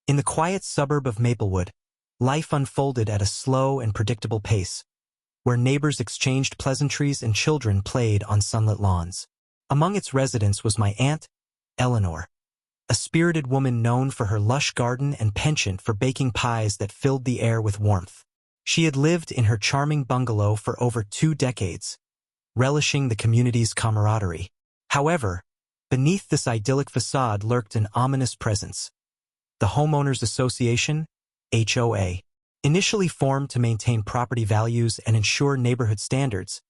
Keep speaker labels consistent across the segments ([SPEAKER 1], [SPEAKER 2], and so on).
[SPEAKER 1] In the quiet suburb of Maplewood, life unfolded at a slow and predictable pace, where neighbors exchanged pleasantries and children played on sunlit lawns. Among its residents was my aunt, Eleanor, a spirited woman known for her lush garden and penchant for baking pies that filled the air with warmth. She had lived in her charming bungalow for over 2 decades, relishing the community's camaraderie. However, beneath this idyllic facade lurked an ominous presence. The Homeowners Association, HOA, initially formed to maintain property values and ensure neighborhood standards,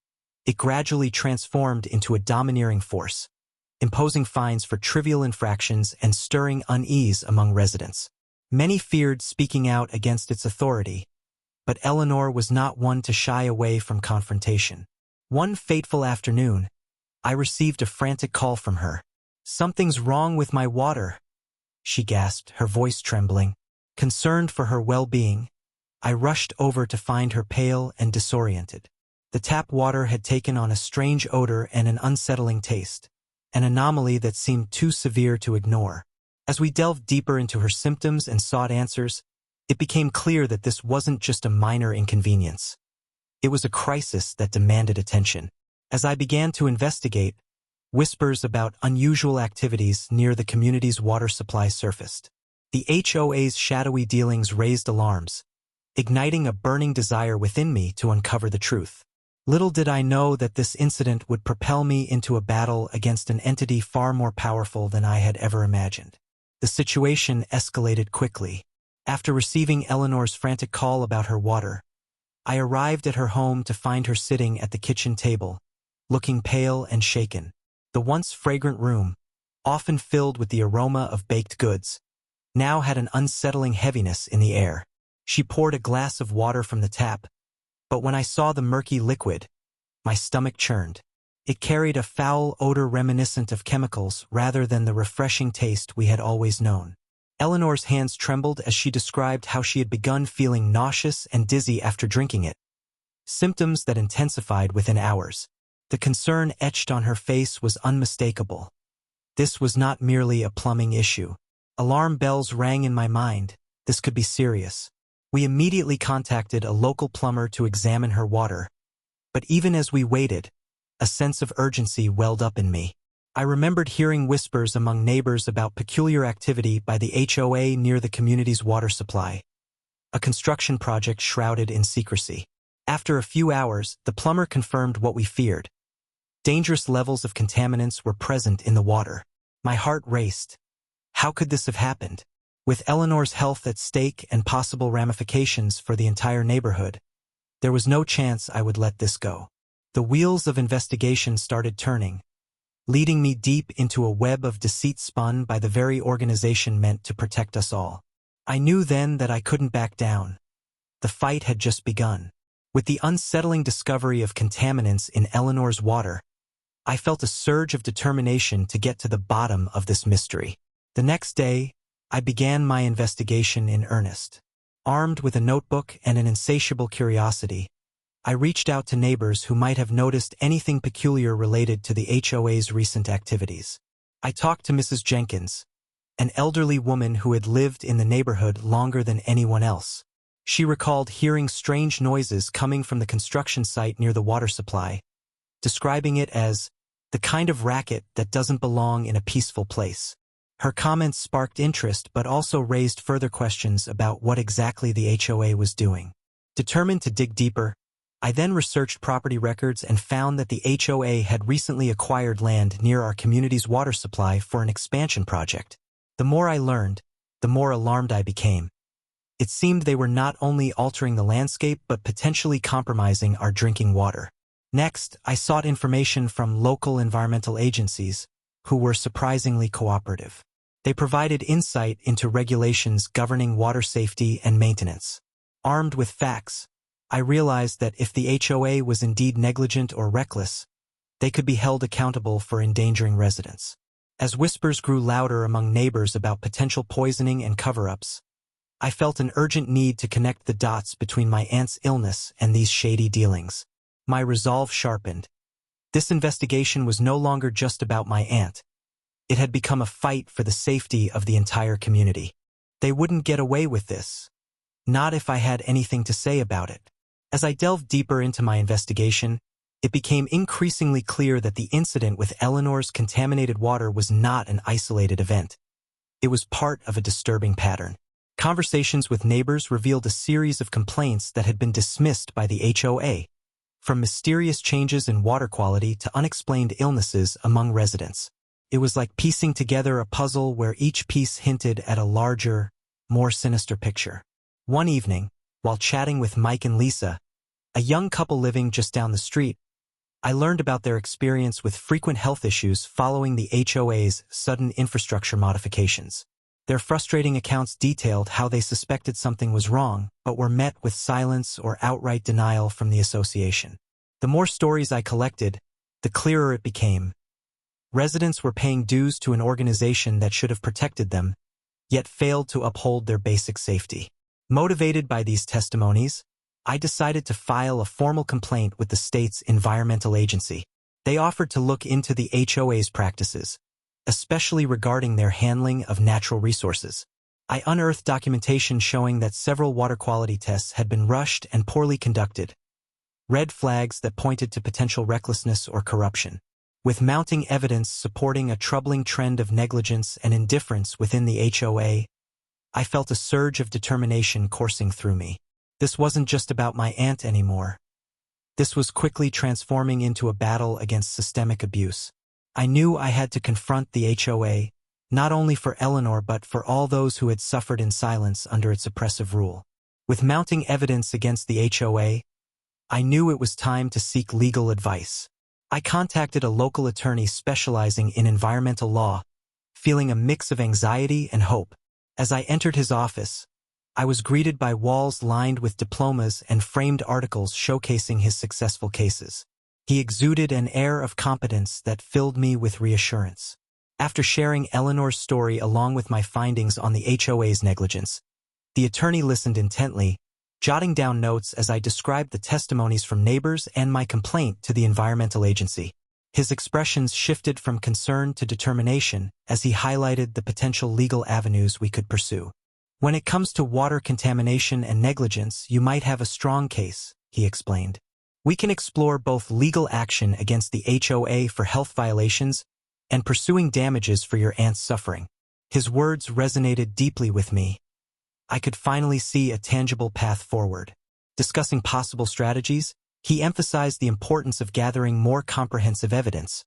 [SPEAKER 1] it gradually transformed into a domineering force, imposing fines for trivial infractions and stirring unease among residents. Many feared speaking out against its authority, but Eleanor was not one to shy away from confrontation. One fateful afternoon, I received a frantic call from her. "Something's wrong with my water," she gasped, her voice trembling. Concerned for her well-being, I rushed over to find her pale and disoriented. The tap water had taken on a strange odor and an unsettling taste, an anomaly that seemed too severe to ignore. As we delved deeper into her symptoms and sought answers, it became clear that this wasn't just a minor inconvenience. It was a crisis that demanded attention. As I began to investigate, whispers about unusual activities near the community's water supply surfaced. The HOA's shadowy dealings raised alarms, igniting a burning desire within me to uncover the truth. Little did I know that this incident would propel me into a battle against an entity far more powerful than I had ever imagined. The situation escalated quickly. After receiving Eleanor's frantic call about her water, I arrived at her home to find her sitting at the kitchen table, looking pale and shaken. The once fragrant room, often filled with the aroma of baked goods, now had an unsettling heaviness in the air. She poured a glass of water from the tap, but when I saw the murky liquid, my stomach churned. It carried a foul odor reminiscent of chemicals rather than the refreshing taste we had always known. Eleanor's hands trembled as she described how she had begun feeling nauseous and dizzy after drinking it, symptoms that intensified within hours. The concern etched on her face was unmistakable. This was not merely a plumbing issue. Alarm bells rang in my mind. This could be serious. We immediately contacted a local plumber to examine her water, but even as we waited, a sense of urgency welled up in me. I remembered hearing whispers among neighbors about peculiar activity by the HOA near the community's water supply, a construction project shrouded in secrecy. After a few hours, the plumber confirmed what we feared. Dangerous levels of contaminants were present in the water. My heart raced. How could this have happened? With Eleanor's health at stake and possible ramifications for the entire neighborhood, there was no chance I would let this go. The wheels of investigation started turning, leading me deep into a web of deceit spun by the very organization meant to protect us all. I knew then that I couldn't back down. The fight had just begun. With the unsettling discovery of contaminants in Eleanor's water, I felt a surge of determination to get to the bottom of this mystery. The next day, I began my investigation in earnest. Armed with a notebook and an insatiable curiosity, I reached out to neighbors who might have noticed anything peculiar related to the HOA's recent activities. I talked to Mrs. Jenkins, an elderly woman who had lived in the neighborhood longer than anyone else. She recalled hearing strange noises coming from the construction site near the water supply, describing it as the kind of racket that doesn't belong in a peaceful place. Her comments sparked interest but also raised further questions about what exactly the HOA was doing. Determined to dig deeper, I then researched property records and found that the HOA had recently acquired land near our community's water supply for an expansion project. The more I learned, the more alarmed I became. It seemed they were not only altering the landscape but potentially compromising our drinking water. Next, I sought information from local environmental agencies, who were surprisingly cooperative. They provided insight into regulations governing water safety and maintenance. Armed with facts, I realized that if the HOA was indeed negligent or reckless, they could be held accountable for endangering residents. As whispers grew louder among neighbors about potential poisoning and cover-ups, I felt an urgent need to connect the dots between my aunt's illness and these shady dealings. My resolve sharpened. This investigation was no longer just about my aunt. It had become a fight for the safety of the entire community. They wouldn't get away with this. Not if I had anything to say about it. As I delved deeper into my investigation, it became increasingly clear that the incident with Eleanor's contaminated water was not an isolated event. It was part of a disturbing pattern. Conversations with neighbors revealed a series of complaints that had been dismissed by the HOA, from mysterious changes in water quality to unexplained illnesses among residents. It was like piecing together a puzzle where each piece hinted at a larger, more sinister picture. One evening, while chatting with Mike and Lisa, a young couple living just down the street, I learned about their experience with frequent health issues following the HOA's sudden infrastructure modifications. Their frustrating accounts detailed how they suspected something was wrong, but were met with silence or outright denial from the association. The more stories I collected, the clearer it became. Residents were paying dues to an organization that should have protected them, yet failed to uphold their basic safety. Motivated by these testimonies, I decided to file a formal complaint with the state's environmental agency. They offered to look into the HOA's practices, especially regarding their handling of natural resources. I unearthed documentation showing that several water quality tests had been rushed and poorly conducted, red flags that pointed to potential recklessness or corruption. With mounting evidence supporting a troubling trend of negligence and indifference within the HOA, I felt a surge of determination coursing through me. This wasn't just about my aunt anymore. This was quickly transforming into a battle against systemic abuse. I knew I had to confront the HOA, not only for Eleanor but for all those who had suffered in silence under its oppressive rule. With mounting evidence against the HOA, I knew it was time to seek legal advice. I contacted a local attorney specializing in environmental law, feeling a mix of anxiety and hope. As I entered his office, I was greeted by walls lined with diplomas and framed articles showcasing his successful cases. He exuded an air of competence that filled me with reassurance. After sharing Eleanor's story along with my findings on the HOA's negligence, the attorney listened intently, jotting down notes as I described the testimonies from neighbors and my complaint to the environmental agency. His expressions shifted from concern to determination as he highlighted the potential legal avenues we could pursue. When it comes to water contamination and negligence, you might have a strong case, he explained. We can explore both legal action against the HOA for health violations and pursuing damages for your aunt's suffering. His words resonated deeply with me. I could finally see a tangible path forward. Discussing possible strategies, he emphasized the importance of gathering more comprehensive evidence,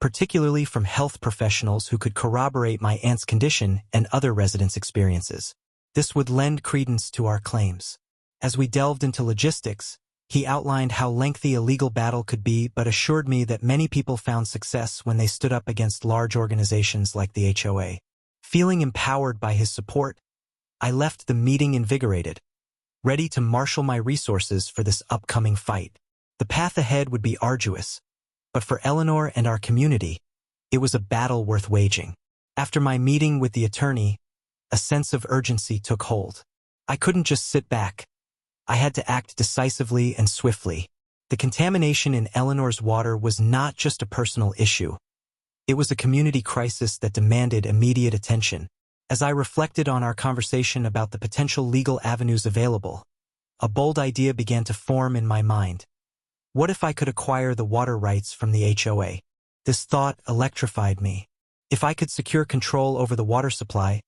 [SPEAKER 1] particularly from health professionals who could corroborate my aunt's condition and other residents' experiences. This would lend credence to our claims. As we delved into logistics, he outlined how lengthy a legal battle could be but assured me that many people found success when they stood up against large organizations like the HOA. Feeling empowered by his support, I left the meeting invigorated, ready to marshal my resources for this upcoming fight. The path ahead would be arduous, but for Eleanor and our community, it was a battle worth waging. After my meeting with the attorney, a sense of urgency took hold. I couldn't just sit back. I had to act decisively and swiftly. The contamination in Eleanor's water was not just a personal issue. It was a community crisis that demanded immediate attention. As I reflected on our conversation about the potential legal avenues available, a bold idea began to form in my mind. What if I could acquire the water rights from the HOA? This thought electrified me. If I could secure control over the water supply,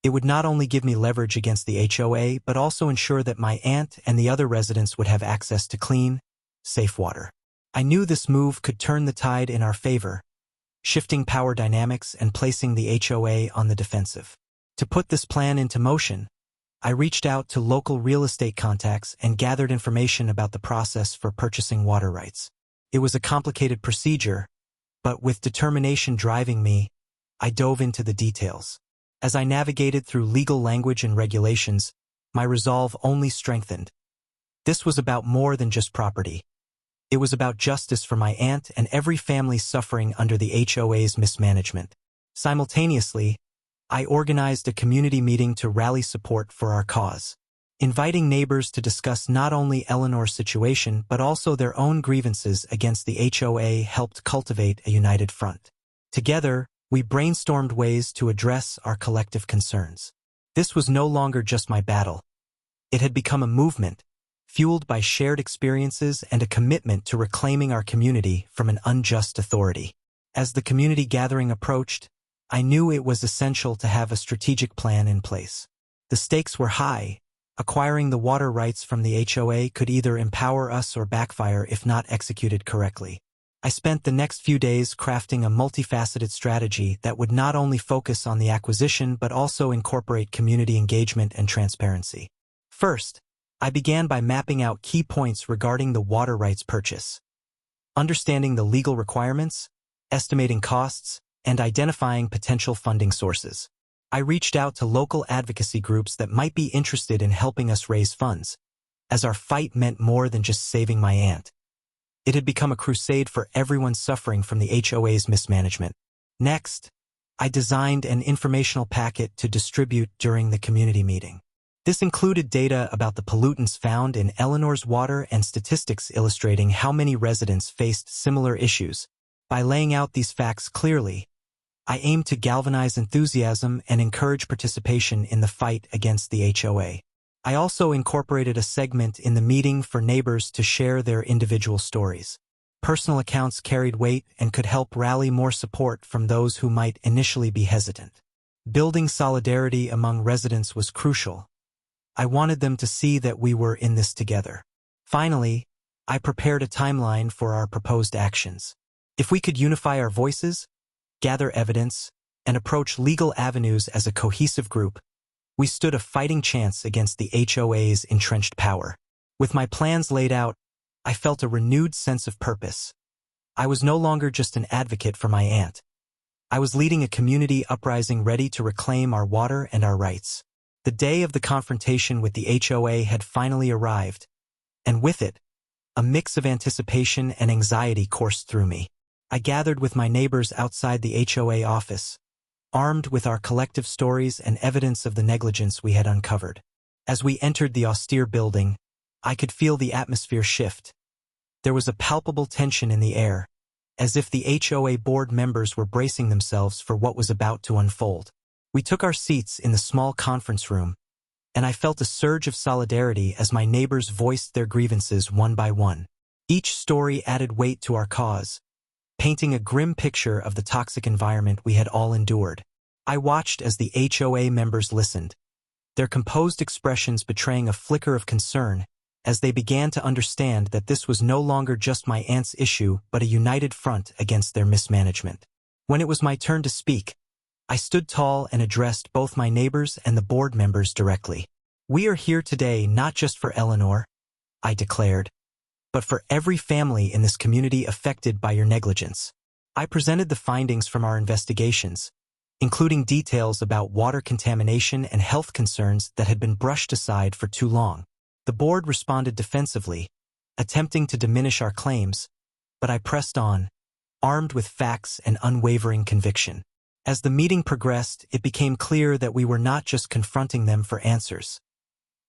[SPEAKER 1] it would not only give me leverage against the HOA, but also ensure that my aunt and the other residents would have access to clean, safe water. I knew this move could turn the tide in our favor, shifting power dynamics and placing the HOA on the defensive. To put this plan into motion, I reached out to local real estate contacts and gathered information about the process for purchasing water rights. It was a complicated procedure, but with determination driving me, I dove into the details. As I navigated through legal language and regulations, my resolve only strengthened. This was about more than just property. It was about justice for my aunt and every family suffering under the HOA's mismanagement. Simultaneously, I organized a community meeting to rally support for our cause, inviting neighbors to discuss not only Eleanor's situation but also their own grievances against the HOA helped cultivate a united front. Together, we brainstormed ways to address our collective concerns. This was no longer just my battle. It had become a movement, fueled by shared experiences and a commitment to reclaiming our community from an unjust authority. As the community gathering approached, I knew it was essential to have a strategic plan in place. The stakes were high. Acquiring the water rights from the HOA could either empower us or backfire if not executed correctly. I spent the next few days crafting a multifaceted strategy that would not only focus on the acquisition but also incorporate community engagement and transparency. First, I began by mapping out key points regarding the water rights purchase. Understanding the legal requirements, estimating costs, and identifying potential funding sources. I reached out to local advocacy groups that might be interested in helping us raise funds, as our fight meant more than just saving my aunt. It had become a crusade for everyone suffering from the HOA's mismanagement. Next, I designed an informational packet to distribute during the community meeting. This included data about the pollutants found in Eleanor's water and statistics illustrating how many residents faced similar issues. By laying out these facts clearly, I aimed to galvanize enthusiasm and encourage participation in the fight against the HOA. I also incorporated a segment in the meeting for neighbors to share their individual stories. Personal accounts carried weight and could help rally more support from those who might initially be hesitant. Building solidarity among residents was crucial. I wanted them to see that we were in this together. Finally, I prepared a timeline for our proposed actions. If we could unify our voices, gather evidence, and approach legal avenues as a cohesive group, we stood a fighting chance against the HOA's entrenched power. With my plans laid out, I felt a renewed sense of purpose. I was no longer just an advocate for my aunt. I was leading a community uprising ready to reclaim our water and our rights. The day of the confrontation with the HOA had finally arrived, and with it, a mix of anticipation and anxiety coursed through me. I gathered with my neighbors outside the HOA office, armed with our collective stories and evidence of the negligence we had uncovered. As we entered the austere building, I could feel the atmosphere shift. There was a palpable tension in the air, as if the HOA board members were bracing themselves for what was about to unfold. We took our seats in the small conference room, and I felt a surge of solidarity as my neighbors voiced their grievances one by one. Each story added weight to our cause, painting a grim picture of the toxic environment we had all endured. I watched as the HOA members listened, their composed expressions betraying a flicker of concern as they began to understand that this was no longer just my aunt's issue but a united front against their mismanagement. When it was my turn to speak, I stood tall and addressed both my neighbors and the board members directly. "We are here today not just for Eleanor," I declared, "but for every family in this community affected by your negligence." I presented the findings from our investigations, including details about water contamination and health concerns that had been brushed aside for too long. The board responded defensively, attempting to diminish our claims, but I pressed on, armed with facts and unwavering conviction. As the meeting progressed, it became clear that we were not just confronting them for answers.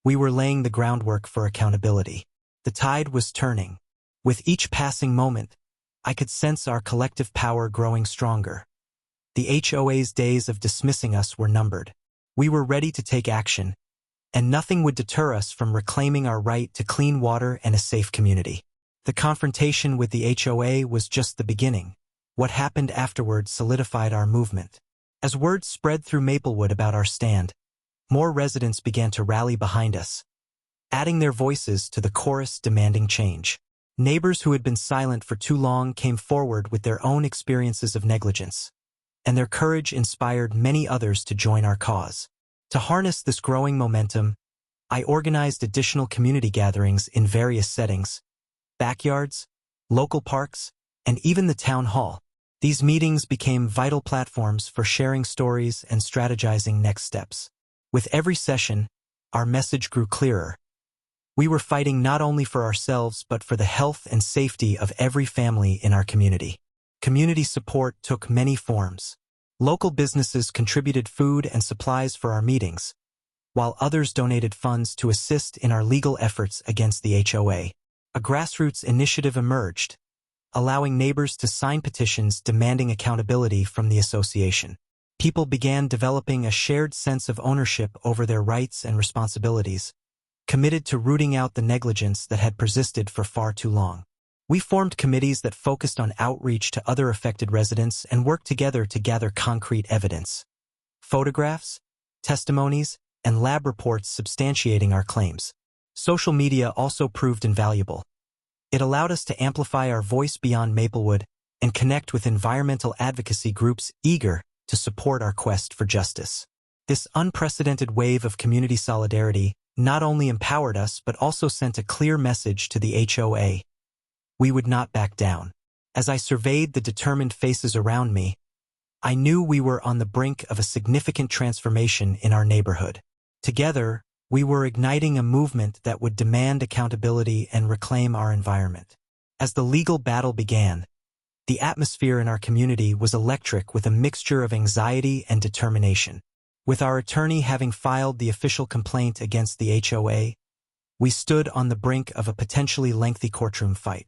[SPEAKER 1] We were laying the groundwork for accountability. The tide was turning. With each passing moment, I could sense our collective power growing stronger. The HOA's days of dismissing us were numbered. We were ready to take action, and nothing would deter us from reclaiming our right to clean water and a safe community. The confrontation with the HOA was just the beginning. What happened afterward solidified our movement. As word spread through Maplewood about our stand, more residents began to rally behind us, adding their voices to the chorus demanding change. Neighbors who had been silent for too long came forward with their own experiences of negligence, and their courage inspired many others to join our cause. To harness this growing momentum, I organized additional community gatherings in various settings: backyards, local parks, and even the town hall. These meetings became vital platforms for sharing stories and strategizing next steps. With every session, our message grew clearer. We were fighting not only for ourselves but for the health and safety of every family in our community. Community support took many forms. Local businesses contributed food and supplies for our meetings, while others donated funds to assist in our legal efforts against the HOA. A grassroots initiative emerged, allowing neighbors to sign petitions demanding accountability from the association. people began developing a shared sense of ownership over their rights and responsibilities, committed to rooting out the negligence that had persisted for far too long. We formed committees that focused on outreach to other affected residents and worked together to gather concrete evidence. Photographs, testimonies, and lab reports substantiating our claims. Social media also proved invaluable. It allowed us to amplify our voice beyond Maplewood and connect with environmental advocacy groups eager to support our quest for justice. This unprecedented wave of community solidarity not only empowered us but also sent a clear message to the HOA. We would not back down. As I surveyed the determined faces around me, I knew we were on the brink of a significant transformation in our neighborhood. Together, we were igniting a movement that would demand accountability and reclaim our environment. As the legal battle began, the atmosphere in our community was electric with a mixture of anxiety and determination. With our attorney having filed the official complaint against the HOA, we stood on the brink of a potentially lengthy courtroom fight.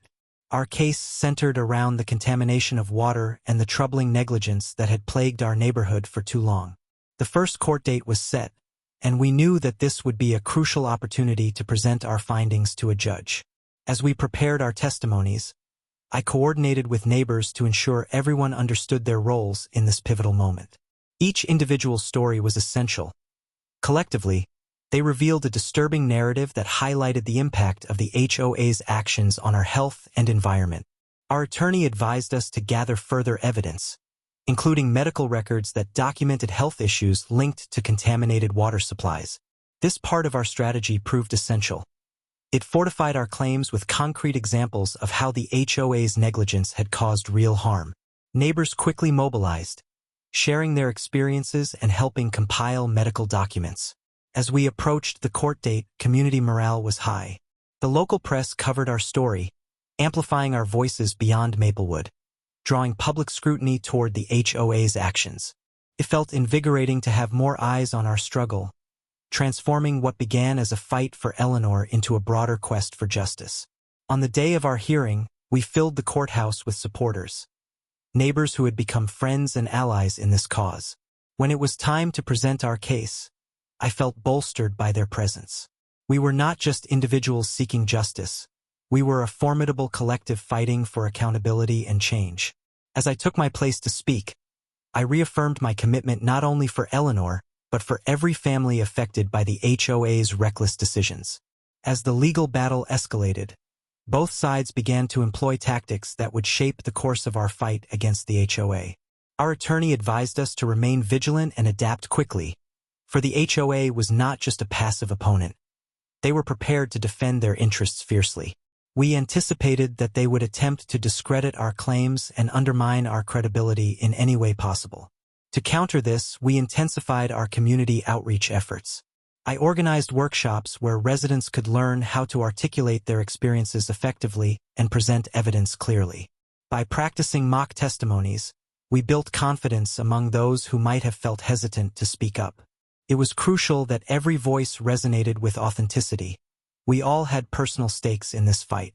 [SPEAKER 1] Our case centered around the contamination of water and the troubling negligence that had plagued our neighborhood for too long. The first court date was set, and we knew that this would be a crucial opportunity to present our findings to a judge. As we prepared our testimonies, I coordinated with neighbors to ensure everyone understood their roles in this pivotal moment. Each individual story was essential. Collectively, they revealed a disturbing narrative that highlighted the impact of the HOA's actions on our health and environment. Our attorney advised us to gather further evidence, including medical records that documented health issues linked to contaminated water supplies. This part of our strategy proved essential. It fortified our claims with concrete examples of how the HOA's negligence had caused real harm. Neighbors quickly mobilized, sharing their experiences and helping compile medical documents. As we approached the court date, community morale was high. The local press covered our story, amplifying our voices beyond Maplewood, drawing public scrutiny toward the HOA's actions. It felt invigorating to have more eyes on our struggle, transforming what began as a fight for Eleanor into a broader quest for justice. On the day of our hearing, we filled the courthouse with supporters, neighbors who had become friends and allies in this cause. When it was time to present our case, I felt bolstered by their presence. We were not just individuals seeking justice. We were a formidable collective fighting for accountability and change. As I took my place to speak, I reaffirmed my commitment not only for Eleanor, but for every family affected by the HOA's reckless decisions. As the legal battle escalated, both sides began to employ tactics that would shape the course of our fight against the HOA. Our attorney advised us to remain vigilant and adapt quickly, for the HOA was not just a passive opponent. They were prepared to defend their interests fiercely. We anticipated that they would attempt to discredit our claims and undermine our credibility in any way possible. To counter this, we intensified our community outreach efforts. I organized workshops where residents could learn how to articulate their experiences effectively and present evidence clearly. By practicing mock testimonies, we built confidence among those who might have felt hesitant to speak up. It was crucial that every voice resonated with authenticity. We all had personal stakes in this fight.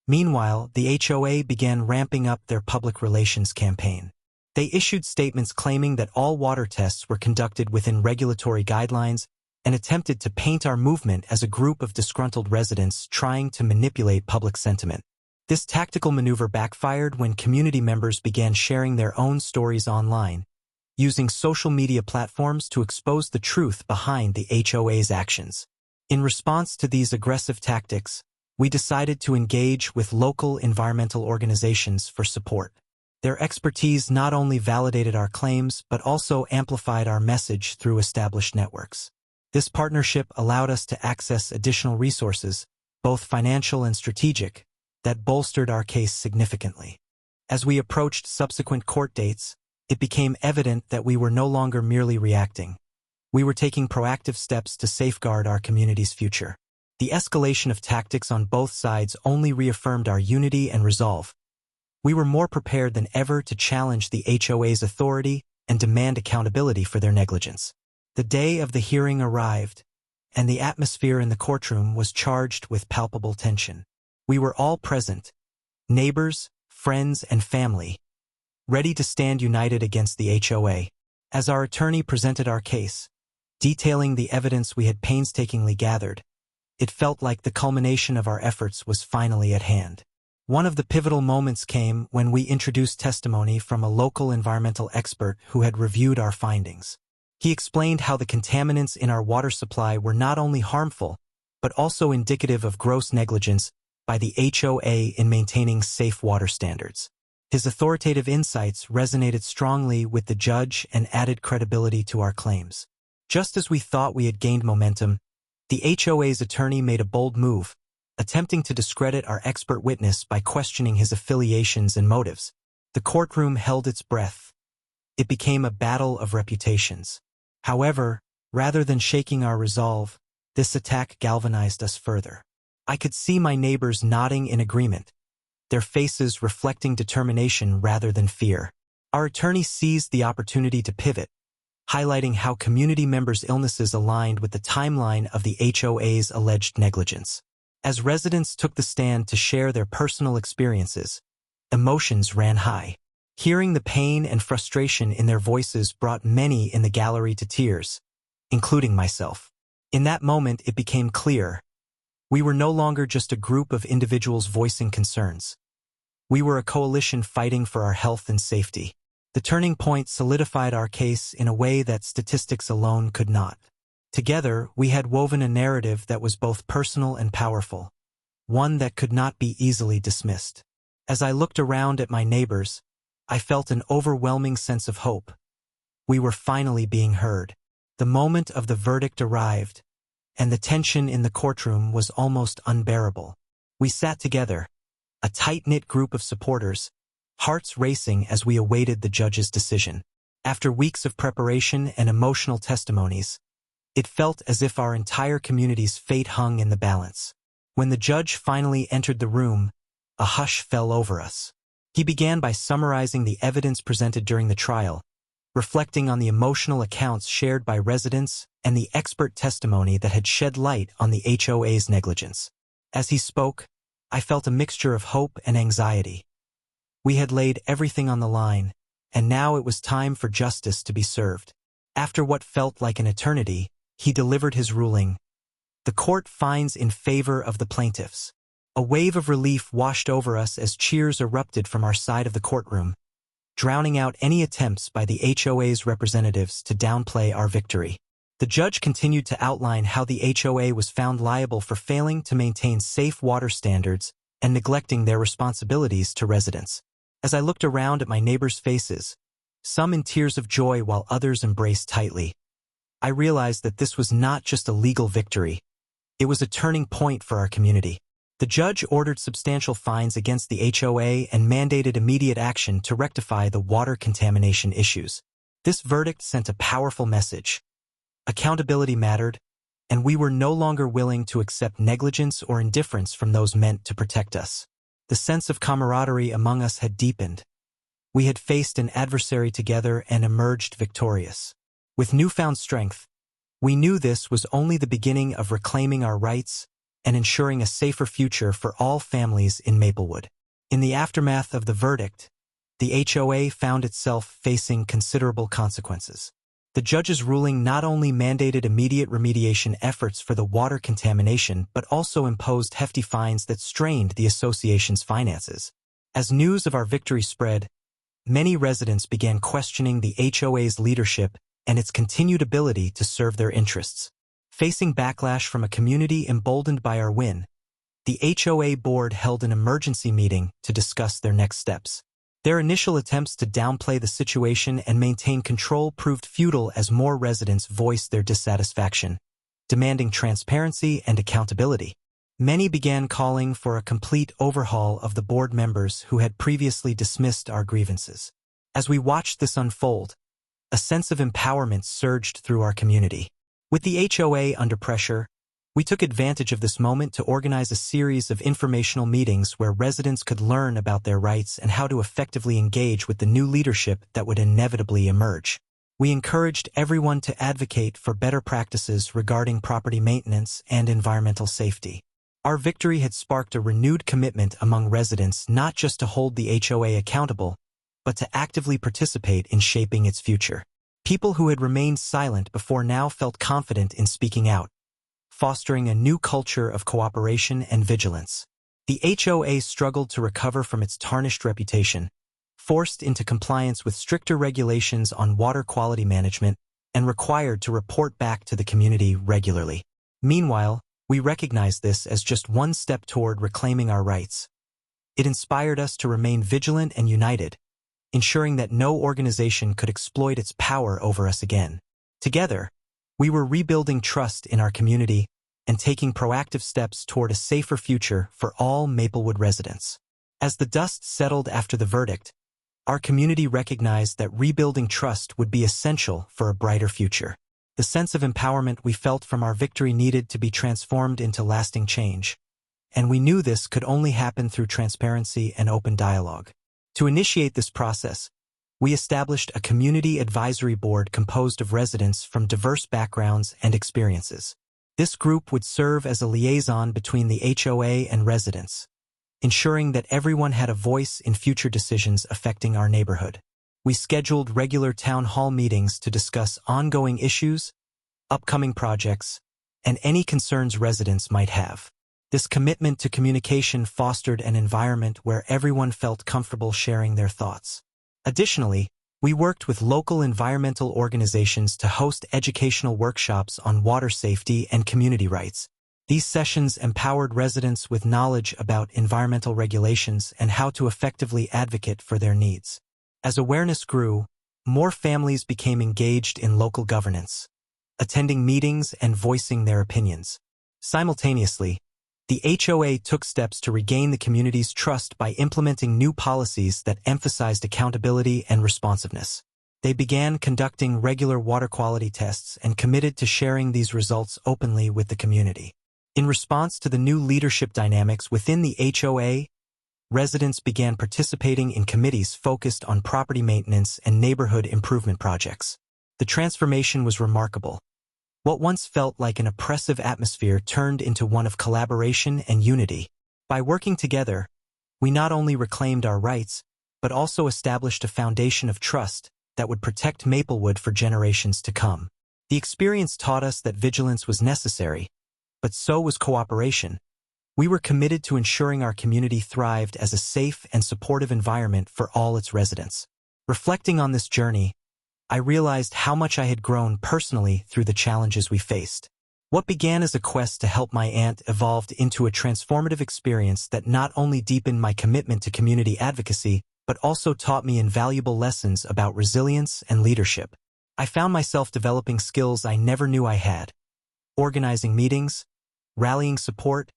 [SPEAKER 1] Meanwhile, the HOA began ramping up their public relations campaign. They issued statements claiming that all water tests were conducted within regulatory guidelines and attempted to paint our movement as a group of disgruntled residents trying to manipulate public sentiment. This tactical maneuver backfired when community members began sharing their own stories online, using social media platforms to expose the truth behind the HOA's actions. In response to these aggressive tactics, we decided to engage with local environmental organizations for support. Their expertise not only validated our claims but also amplified our message through established networks. This partnership allowed us to access additional resources, both financial and strategic, that bolstered our case significantly. As we approached subsequent court dates, it became evident that we were no longer merely reacting. We were taking proactive steps to safeguard our community's future. The escalation of tactics on both sides only reaffirmed our unity and resolve. We were more prepared than ever to challenge the HOA's authority and demand accountability for their negligence. The day of the hearing arrived, and the atmosphere in the courtroom was charged with palpable tension. We were all present, neighbors, friends, and family, ready to stand united against the HOA. As our attorney presented our case, detailing the evidence we had painstakingly gathered, it felt like the culmination of our efforts was finally at hand. One of the pivotal moments came when we introduced testimony from a local environmental expert who had reviewed our findings. He explained how the contaminants in our water supply were not only harmful, but also indicative of gross negligence by the HOA in maintaining safe water standards. His authoritative insights resonated strongly with the judge and added credibility to our claims. Just as we thought we had gained momentum, the HOA's attorney made a bold move, attempting to discredit our expert witness by questioning his affiliations and motives. The courtroom held its breath. It became a battle of reputations. However, rather than shaking our resolve, this attack galvanized us further. I could see my neighbors nodding in agreement, their faces reflecting determination rather than fear. Our attorney seized the opportunity to pivot, highlighting how community members' illnesses aligned with the timeline of the HOA's alleged negligence. As residents took the stand to share their personal experiences, emotions ran high. Hearing the pain and frustration in their voices brought many in the gallery to tears, including myself. In that moment, it became clear we were no longer just a group of individuals voicing concerns. We were a coalition fighting for our health and safety. The turning point solidified our case in a way that statistics alone could not. Together, we had woven a narrative that was both personal and powerful, one that could not be easily dismissed. As I looked around at my neighbors, I felt an overwhelming sense of hope. We were finally being heard. The moment of the verdict arrived, and the tension in the courtroom was almost unbearable. We sat together, a tight-knit group of supporters, hearts racing as we awaited the judge's decision. After weeks of preparation and emotional testimonies, it felt as if our entire community's fate hung in the balance. When the judge finally entered the room, a hush fell over us. He began by summarizing the evidence presented during the trial, reflecting on the emotional accounts shared by residents and the expert testimony that had shed light on the HOA's negligence. As he spoke, I felt a mixture of hope and anxiety. We had laid everything on the line, and now it was time for justice to be served. After what felt like an eternity, he delivered his ruling. The court finds in favor of the plaintiffs. A wave of relief washed over us as cheers erupted from our side of the courtroom, drowning out any attempts by the HOA's representatives to downplay our victory. The judge continued to outline how the HOA was found liable for failing to maintain safe water standards and neglecting their responsibilities to residents. As I looked around at my neighbors' faces, some in tears of joy while others embraced tightly, I realized that this was not just a legal victory. It was a turning point for our community. The judge ordered substantial fines against the HOA and mandated immediate action to rectify the water contamination issues. This verdict sent a powerful message. Accountability mattered, and we were no longer willing to accept negligence or indifference from those meant to protect us. The sense of camaraderie among us had deepened. We had faced an adversary together and emerged victorious. With newfound strength, we knew this was only the beginning of reclaiming our rights and ensuring a safer future for all families in Maplewood. In the aftermath of the verdict, the HOA found itself facing considerable consequences. The judge's ruling not only mandated immediate remediation efforts for the water contamination but also imposed hefty fines that strained the association's finances. As news of our victory spread, many residents began questioning the HOA's leadership and its continued ability to serve their interests. Facing backlash from a community emboldened by our win, the HOA board held an emergency meeting to discuss their next steps. Their initial attempts to downplay the situation and maintain control proved futile as more residents voiced their dissatisfaction, demanding transparency and accountability. Many began calling for a complete overhaul of the board members who had previously dismissed our grievances. As we watched this unfold, a sense of empowerment surged through our community. With the HOA under pressure, we took advantage of this moment to organize a series of informational meetings where residents could learn about their rights and how to effectively engage with the new leadership that would inevitably emerge. We encouraged everyone to advocate for better practices regarding property maintenance and environmental safety. Our victory had sparked a renewed commitment among residents not just to hold the HOA accountable, but to actively participate in shaping its future. People who had remained silent before now felt confident in speaking out, fostering a new culture of cooperation and vigilance. The HOA struggled to recover from its tarnished reputation, forced into compliance with stricter regulations on water quality management and required to report back to the community regularly. Meanwhile, we recognized this as just one step toward reclaiming our rights. It inspired us to remain vigilant and united, ensuring that no organization could exploit its power over us again. Together, we were rebuilding trust in our community and taking proactive steps toward a safer future for all Maplewood residents. As the dust settled after the verdict, our community recognized that rebuilding trust would be essential for a brighter future. The sense of empowerment we felt from our victory needed to be transformed into lasting change, and we knew this could only happen through transparency and open dialogue. To initiate this process, we established a community advisory board composed of residents from diverse backgrounds and experiences. This group would serve as a liaison between the HOA and residents, ensuring that everyone had a voice in future decisions affecting our neighborhood. We scheduled regular town hall meetings to discuss ongoing issues, upcoming projects, and any concerns residents might have. This commitment to communication fostered an environment where everyone felt comfortable sharing their thoughts. Additionally, we worked with local environmental organizations to host educational workshops on water safety and community rights. These sessions empowered residents with knowledge about environmental regulations and how to effectively advocate for their needs. As awareness grew, more families became engaged in local governance, attending meetings and voicing their opinions. Simultaneously, the HOA took steps to regain the community's trust by implementing new policies that emphasized accountability and responsiveness. They began conducting regular water quality tests and committed to sharing these results openly with the community. In response to the new leadership dynamics within the HOA, residents began participating in committees focused on property maintenance and neighborhood improvement projects. The transformation was remarkable. What once felt like an oppressive atmosphere turned into one of collaboration and unity. By working together, we not only reclaimed our rights, but also established a foundation of trust that would protect Maplewood for generations to come. The experience taught us that vigilance was necessary, but so was cooperation. We were committed to ensuring our community thrived as a safe and supportive environment for all its residents. Reflecting on this journey, I realized how much I had grown personally through the challenges we faced. What began as a quest to help my aunt evolved into a transformative experience that not only deepened my commitment to community advocacy, but also taught me invaluable lessons about resilience and leadership. I found myself developing skills I never knew I had: organizing meetings, rallying support,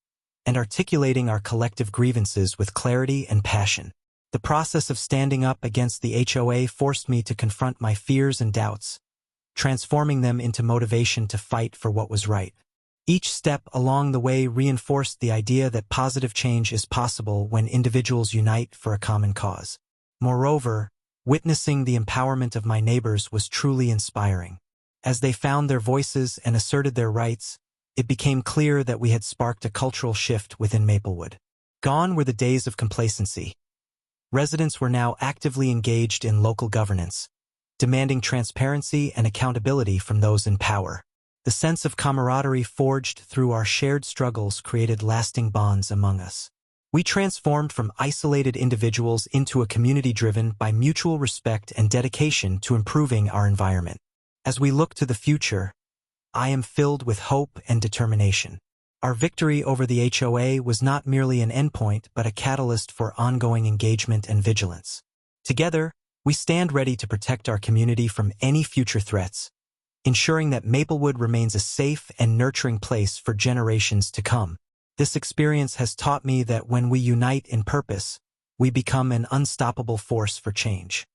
[SPEAKER 1] and articulating our collective grievances with clarity and passion. The process of standing up against the HOA forced me to confront my fears and doubts, transforming them into motivation to fight for what was right. Each step along the way reinforced the idea that positive change is possible when individuals unite for a common cause. Moreover, witnessing the empowerment of my neighbors was truly inspiring. As they found their voices and asserted their rights, it became clear that we had sparked a cultural shift within Maplewood. Gone were the days of complacency. Residents were now actively engaged in local governance, demanding transparency and accountability from those in power. The sense of camaraderie forged through our shared struggles created lasting bonds among us. We transformed from isolated individuals into a community driven by mutual respect and dedication to improving our environment. As we look to the future, I am filled with hope and determination. Our victory over the HOA was not merely an endpoint, but a catalyst for ongoing engagement and vigilance. Together, we stand ready to protect our community from any future threats, ensuring that Maplewood remains a safe and nurturing place for generations to come. This experience has taught me that when we unite in purpose, we become an unstoppable force for change.